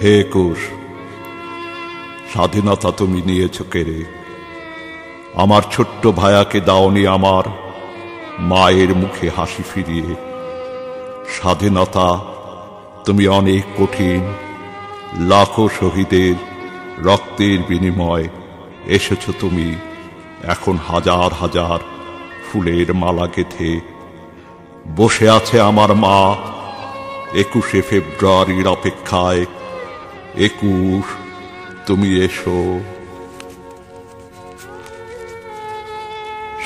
হে একুশ, স্বাধীনতা তুমি নিয়েছ কেড়ে, আমার ছোট্ট ভায়াকে দাওনি আমার মায়ের মুখে হাসি ফিরিয়ে। স্বাধীনতা তুমি অনেক কঠিন, লাখো শহীদের রক্তের বিনিময় এসেছ তুমি এখন হাজার হাজার ফুলের মালা গেঁথে। বসে আছে আমার মা 21শে ফেব্রুয়ারির অপেক্ষায়। 21 তুমি এসো।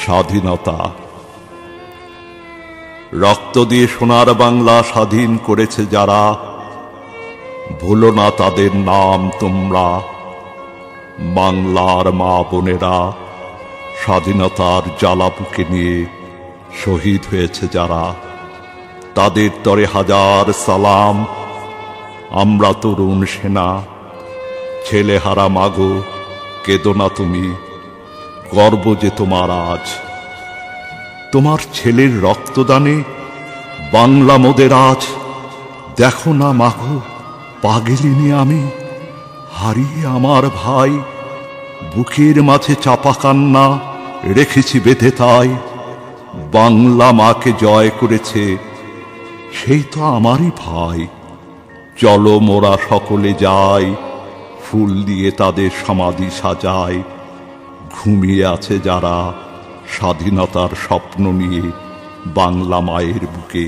স্বাধীনতা রক্ত দিয়ে সোনার বাংলা স্বাধীন করেছে যারা, ভুলো না তাদের নাম তোমরা। বাংলার মা বোনেরা স্বাধীনতার জ্বালা বুকে নিয়ে শহীদ হয়েছে যারা, তাদের তরে হাজার সালাম। আমরা তরুণ সেনা, ছেলেহারা মাগো কেঁদো না তুমি, গর্ব যে তোমার আজ। তোমার ছেলের রক্তদানে বাংলা মোদের আজ। দেখো না মাগো পাগলিনি আমি, হারিয়ে আমার ভাই। বুকের মাঝে চাপা কান্না রেখেছি বেঁধে তাই। বাংলা মাকে জয় করেছে সেই তো আমারই ভাই। চলো মোরা সকলে যাই, ফুল দিয়ে তাদের সমাধি সাজাই। ঘুমিয়ে আছে যারা স্বাধীনতার স্বপ্ন নিয়ে বাংলা মায়ের বুকে।